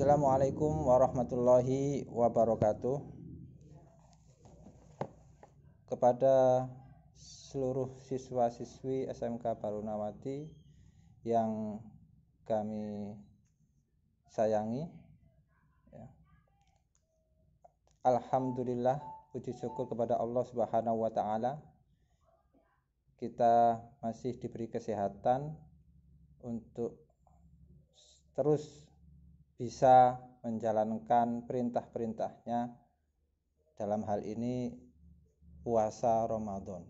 Assalamualaikum warahmatullahi wabarakatuh. Kepada seluruh siswa-siswi SMK Barunawati yang kami sayangi, Alhamdulillah, puji syukur kepada Allah Subhanahu wa Ta'ala, kita masih diberi kesehatan untuk terus bisa menjalankan perintah-perintahnya, dalam hal ini puasa Ramadan.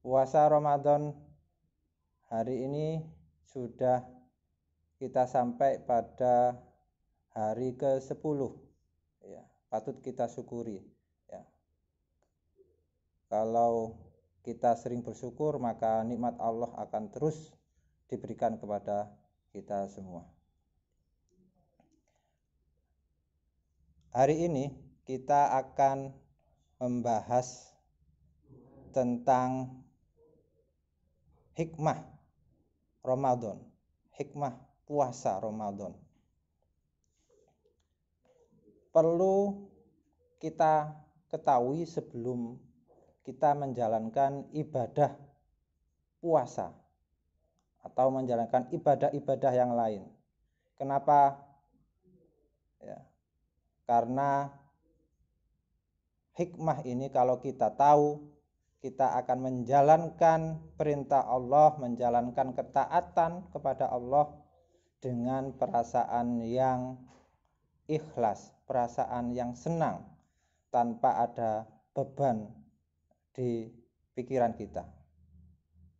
Puasa Ramadan hari ini sudah kita sampai pada hari ke-10, ya, patut kita syukuri, ya. Kalau kita sering bersyukur, maka nikmat Allah akan terus diberikan kepada kita semua. Hari ini kita akan membahas tentang hikmah Ramadan, hikmah puasa Ramadan. Perlu kita ketahui sebelum kita menjalankan ibadah puasa atau menjalankan ibadah-ibadah yang lain. Kenapa? Ya, karena hikmah ini kalau kita tahu, kita akan menjalankan perintah Allah, menjalankan ketaatan kepada Allah dengan perasaan yang ikhlas, perasaan yang senang, tanpa ada beban di pikiran kita,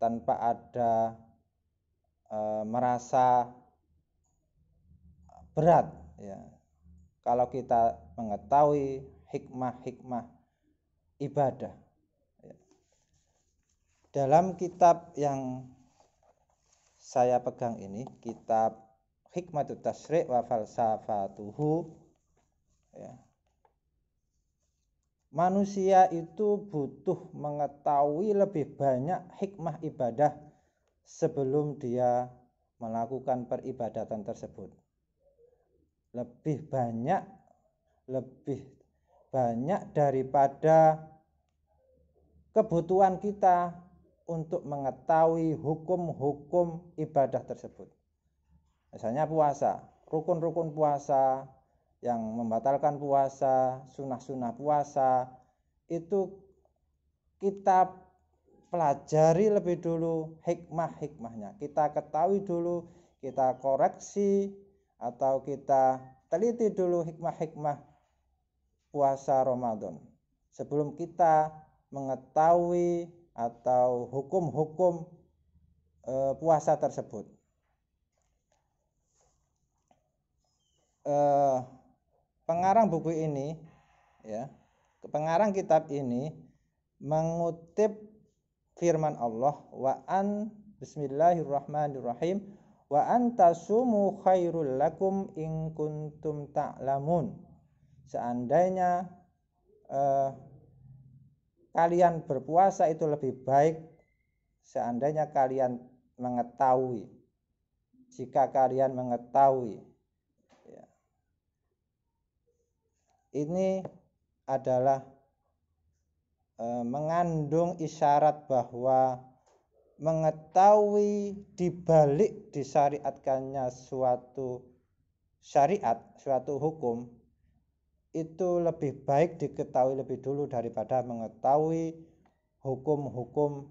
tanpa ada merasa berat, ya. Kalau kita mengetahui hikmah-hikmah ibadah, ya. Dalam kitab yang saya pegang ini, kitab Hikmatut Tasyri' wa Falsafatuhu, ya, manusia itu butuh mengetahui lebih banyak hikmah ibadah sebelum dia melakukan peribadatan tersebut. Lebih banyak daripada kebutuhan kita untuk mengetahui hukum-hukum ibadah tersebut. Misalnya puasa, rukun-rukun puasa, yang membatalkan puasa, sunah-sunah puasa, itu kita pelajari lebih dulu hikmah-hikmahnya. Kita ketahui dulu, kita koreksi atau kita teliti dulu hikmah-hikmah puasa Ramadan sebelum kita mengetahui atau hukum-hukum puasa tersebut. Pengarang buku ini, ya, pengarang kitab ini mengutip firman Allah, Bismillahirrahmanirrahim, wa antasumu khairul lakum in kuntum ta'lamun. Seandainya kalian berpuasa itu lebih baik, seandainya kalian mengetahui, jika kalian mengetahui, ya. Ini adalah mengandung isyarat bahwa mengetahui dibalik disyariatkannya suatu syariat, suatu hukum, itu lebih baik diketahui lebih dulu daripada mengetahui hukum-hukum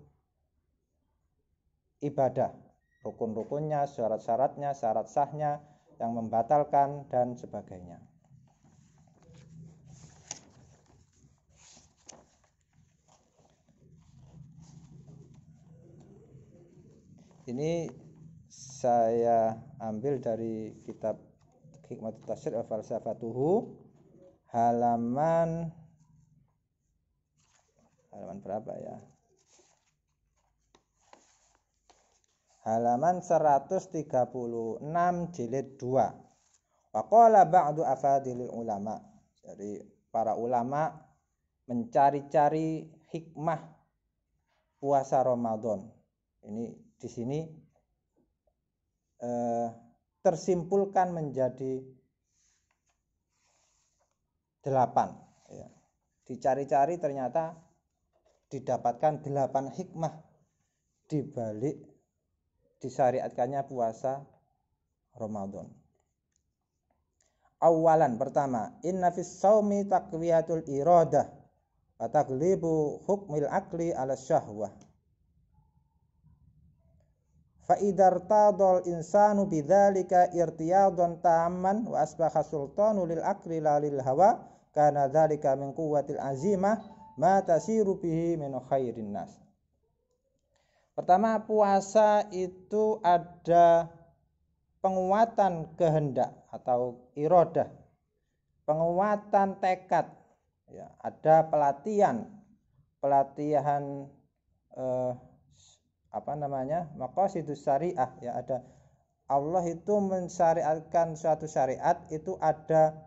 ibadah, rukun-rukunnya, syarat-syaratnya, syarat sahnya, yang membatalkan dan sebagainya. Ini saya ambil dari kitab Hikmatut Tasyri' wa Falsafatuhu, halaman berapa ya? Halaman 136 jilid 2. Wa qala ba'du afadilil ulama. Jadi para ulama mencari-cari hikmah puasa Ramadan. Ini di sini tersimpulkan menjadi 8 ya. Dicari-cari ternyata didapatkan 8 hikmah di balik disyariatkannya puasa Ramadan. Awalan, pertama, inna fis shaumi taqwiyatul iradah wa taghlibu hukmil akli ala syahwah. Fa idza irtadal insanu bidzalika irtiyadan tamman wa asbaha sultanu lil akli la lil hawa kana dzalika min quwwatil azimah ma tasiru bihi min khairin nas. Pertama, puasa itu ada penguatan kehendak atau iradah, penguatan tekad ya, ada pelatihan maqasidus syariah ya, ada Allah itu mensyariatkan suatu syariat itu ada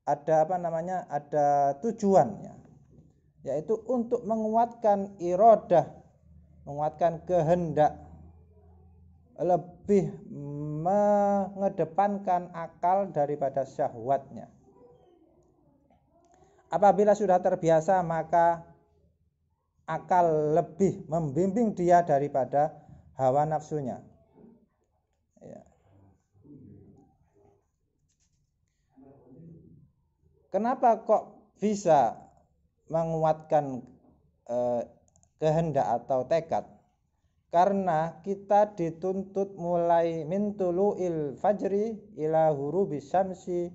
ada tujuannya, yaitu untuk menguatkan iradah, menguatkan kehendak, lebih mengedepankan akal daripada syahwatnya. Apabila sudah terbiasa, maka akal lebih membimbing dia daripada hawa nafsunya ya. Kenapa kok bisa menguatkan kehendak atau tekad? Karena kita dituntut mulai min tulu'il fajri ila ghurubis syamsi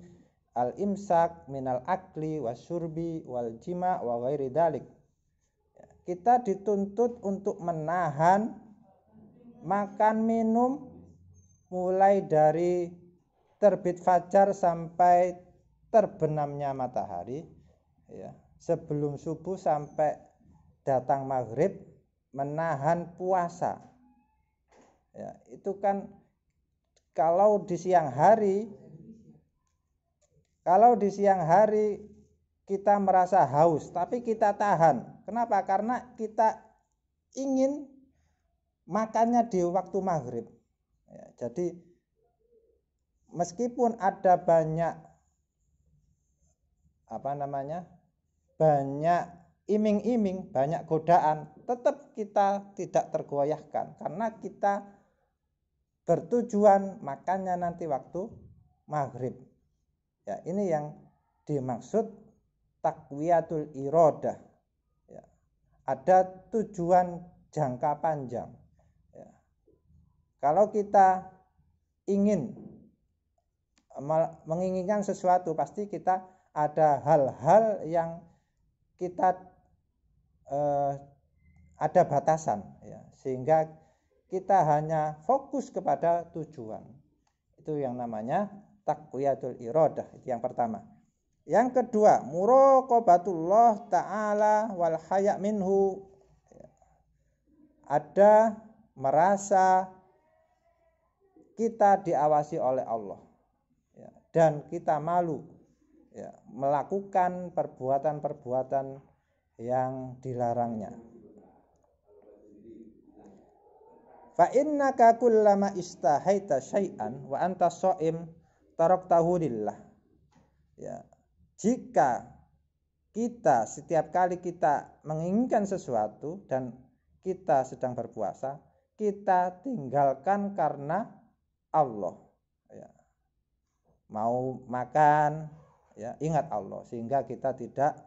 al-imsak minal akli wasyurbi wal jima' wa ghairi dzalik. Kita dituntut untuk menahan makan minum mulai dari terbit fajar sampai terbenamnya matahari ya, sebelum subuh sampai datang maghrib, menahan puasa ya. Itu kan kalau di siang hari kita merasa haus tapi kita tahan. Kenapa? Karena kita ingin makannya di waktu maghrib ya. Jadi meskipun ada banyak banyak iming-iming, banyak godaan, tetap kita tidak tergoyahkan karena kita bertujuan makannya nanti waktu maghrib ya. Ini yang dimaksud taqwiyatul iradah ya. Ada tujuan jangka panjang ya. Kalau kita ingin menginginkan sesuatu, pasti kita ada hal-hal yang kita ada batasan ya, sehingga kita hanya fokus kepada tujuan. Itu yang namanya taqwiyatul iradah. Itu yang pertama. Yang kedua, muraqabatullah ta'ala wal haya' minhu. Ada merasa kita diawasi oleh Allah ya, dan kita malu ya, melakukan perbuatan-perbuatan yang dilarangnya. Fa innaka kullama istahaita syai'an wa anta shaim taraktahu lillah. Ya, jika kita setiap kali kita menginginkan sesuatu dan kita sedang berpuasa, kita tinggalkan karena Allah ya. Mau makan ya, ingat Allah sehingga kita tidak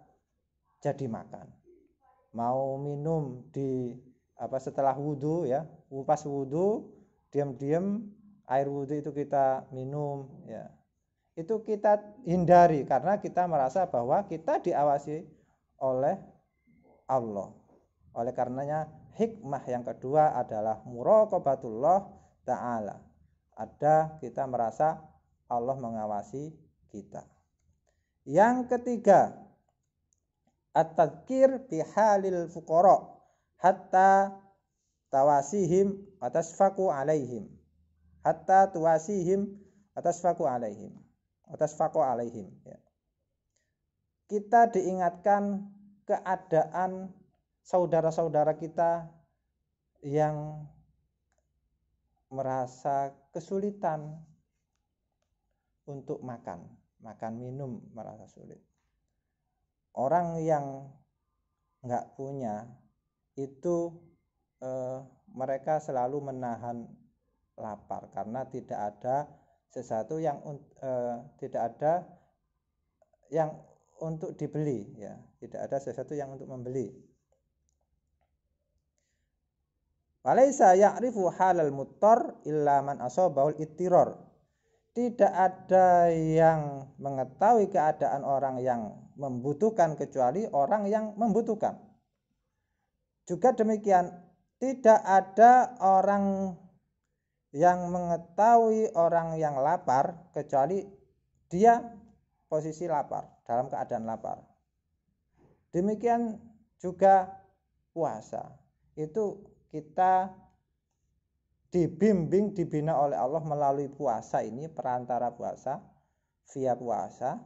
jadi makan. Mau minum setelah wudu ya, pas wudu diam-diam air wudu itu kita minum ya. Itu kita hindari karena kita merasa bahwa kita diawasi oleh Allah. Oleh karenanya hikmah yang kedua adalah muraqabatullah ta'ala. Ada kita merasa Allah mengawasi kita. Yang ketiga, at-tadhkir bihalil fuqara hatta tawasihim atasfaqu alaihim. Hatta tuwasihim atasfaqu alaihim. Atasfaqu alaihim ya. Kita diingatkan keadaan saudara-saudara kita yang merasa kesulitan untuk makan minum, merasa sulit. Orang yang nggak punya itu mereka selalu menahan lapar karena tidak ada sesuatu yang tidak ada yang untuk dibeli, ya, tidak ada sesuatu yang untuk membeli. Walaysa ya'rifu halal muttar illa man asabahul ittirar. Tidak ada yang mengetahui keadaan orang yang membutuhkan kecuali orang yang membutuhkan. Juga demikian, tidak ada orang yang mengetahui orang yang lapar kecuali dia posisi lapar, dalam keadaan lapar. Demikian juga puasa. Itu kita dibimbing, dibina oleh Allah melalui puasa ini, perantara puasa, via puasa.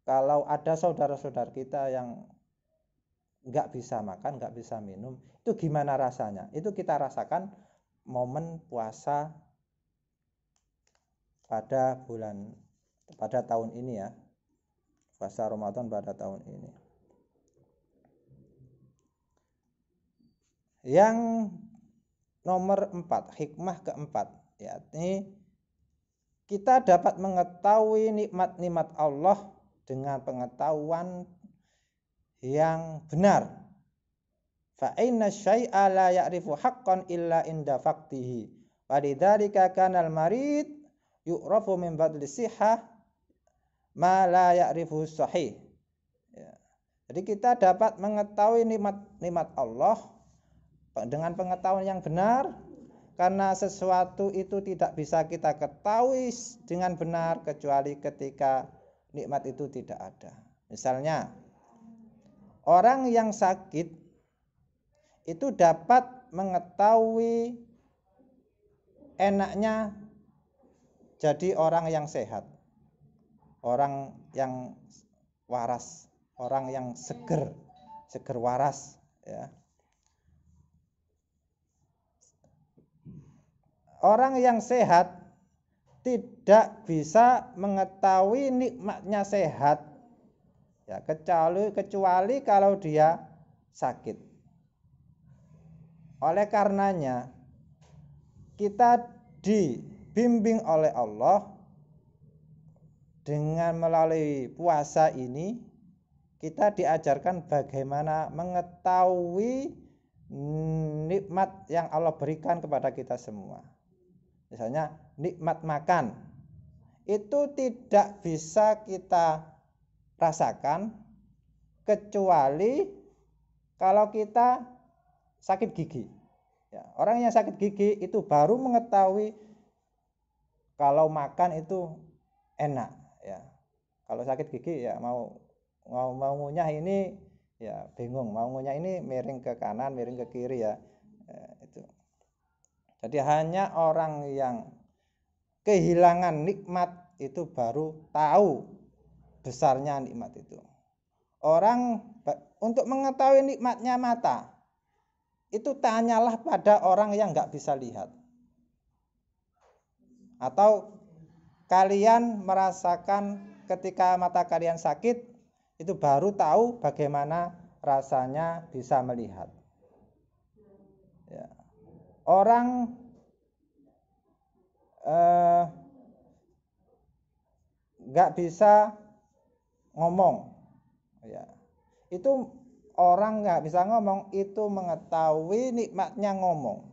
Kalau ada saudara-saudara kita yang nggak bisa makan, nggak bisa minum, itu gimana rasanya? Itu kita rasakan momen puasa pada tahun ini, ya, puasa Ramadan pada tahun ini. Yang nomor 4, hikmah keempat, yakni kita dapat mengetahui nikmat-nikmat Allah dengan pengetahuan yang benar. Fa inna syai'a la ya'rifu haqqan illa inda faqtihi. Wa lidzalika kana al-marid yu'rafu min badli sihah ma la ya'rifu sahih. Ya. Jadi kita dapat mengetahui nikmat-nikmat Allah dengan pengetahuan yang benar, karena sesuatu itu tidak bisa kita ketahui dengan benar kecuali ketika nikmat itu tidak ada. Misalnya, orang yang sakit itu dapat mengetahui enaknya jadi orang yang sehat, orang yang waras, orang yang seger waras, ya. Orang yang sehat tidak bisa mengetahui nikmatnya sehat, ya, kecuali kalau dia sakit. Oleh karenanya kita dibimbing oleh Allah dengan melalui puasa ini, kita diajarkan bagaimana mengetahui nikmat yang Allah berikan kepada kita semua. Misalnya nikmat makan itu tidak bisa kita rasakan kecuali kalau kita sakit gigi. Ya, orang yang sakit gigi itu baru mengetahui kalau makan itu enak. Ya, kalau sakit gigi ya mau ngunyah ini ya bingung, mau ngunyah ini miring ke kanan, miring ke kiri, ya. Itu. Jadi hanya orang yang kehilangan nikmat itu baru tahu besarnya nikmat itu. Orang untuk mengetahui nikmatnya mata, itu tanyalah pada orang yang nggak bisa lihat. Atau kalian merasakan ketika mata kalian sakit, itu baru tahu bagaimana rasanya bisa melihat. Ya. Orang nggak bisa ngomong, ya, itu orang nggak bisa ngomong itu mengetahui nikmatnya ngomong.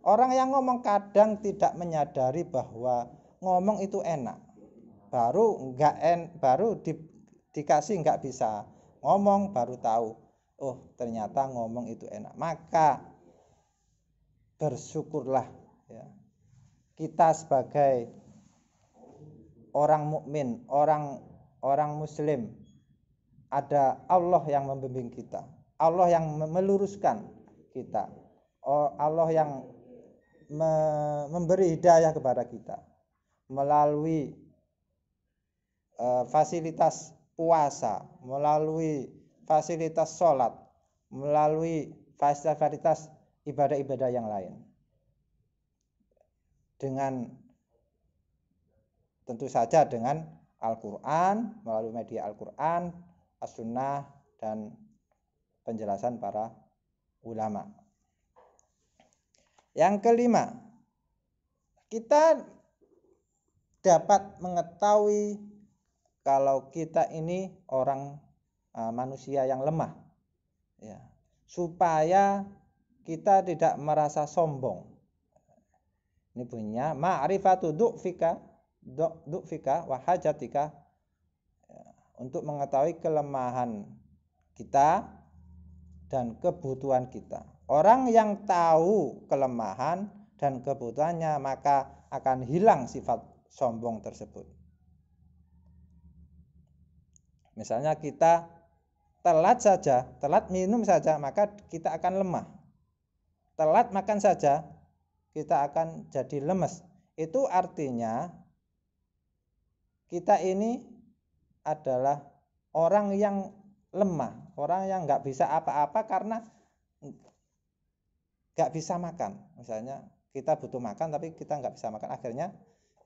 Orang yang ngomong kadang tidak menyadari bahwa ngomong itu enak, baru dikasih nggak bisa ngomong baru tahu, oh ternyata ngomong itu enak. Maka bersyukurlah, ya, kita sebagai orang mukmin, orang muslim, ada Allah yang membimbing kita, Allah yang meluruskan kita, Allah yang memberi hidayah kepada kita melalui fasilitas puasa, melalui fasilitas sholat, melalui fasilitas ibadah-ibadah yang lain. dengan tentu saja dengan Al-Quran, melalui media Al-Quran, As-Sunnah, dan penjelasan para ulama. Yang kelima, kita dapat mengetahui kalau kita ini orang manusia yang lemah, ya, supaya kita tidak merasa sombong. Ini bunyinya ma'rifatu du'fika wa hajatika, untuk mengetahui kelemahan kita dan kebutuhan kita. Orang yang tahu kelemahan dan kebutuhannya, maka akan hilang sifat sombong tersebut. Misalnya kita telat minum saja, maka kita akan lemah. Telat makan saja, kita akan jadi lemes. Itu artinya kita ini adalah orang yang lemah, orang yang nggak bisa apa-apa karena nggak bisa makan. Misalnya kita butuh makan tapi kita nggak bisa makan, akhirnya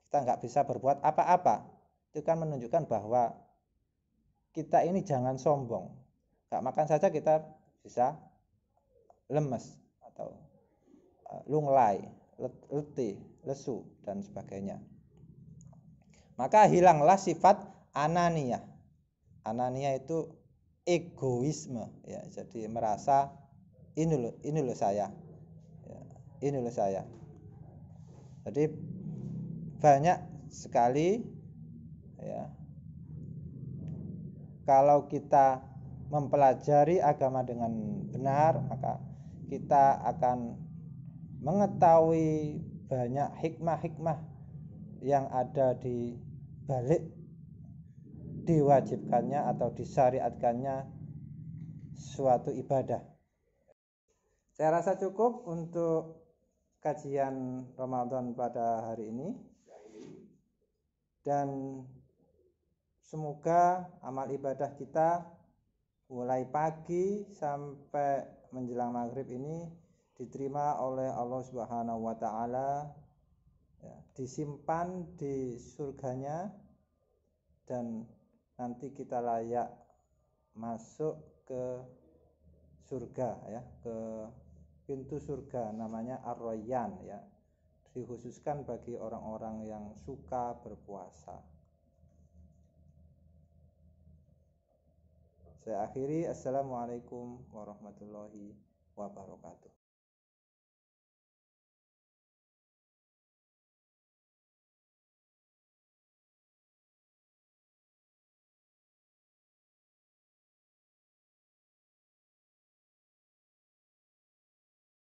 kita nggak bisa berbuat apa-apa. Itu kan menunjukkan bahwa kita ini jangan sombong. Nggak makan saja kita bisa lemes atau lunglai, letih, lesu, dan sebagainya. Maka hilanglah sifat ananiyah. Ananiyah itu egoisme, ya. Jadi merasa ini loh saya, ya, ini loh saya. Jadi banyak sekali, ya, kalau kita mempelajari agama dengan benar, maka kita akan mengetahui banyak hikmah-hikmah yang ada di balik diwajibkannya atau disyariatkannya suatu ibadah. Saya rasa cukup untuk kajian Ramadan pada hari ini, dan semoga amal ibadah kita mulai pagi sampai menjelang maghrib ini diterima oleh Allah Subhanahu wa Ta'ala, ya, disimpan di surganya, dan nanti kita layak masuk ke surga, ya, ke pintu surga namanya Ar-Rayyan, ya, dikhususkan bagi orang-orang yang suka berpuasa. Saya akhiri. Assalamualaikum warahmatullahi wabarakatuh.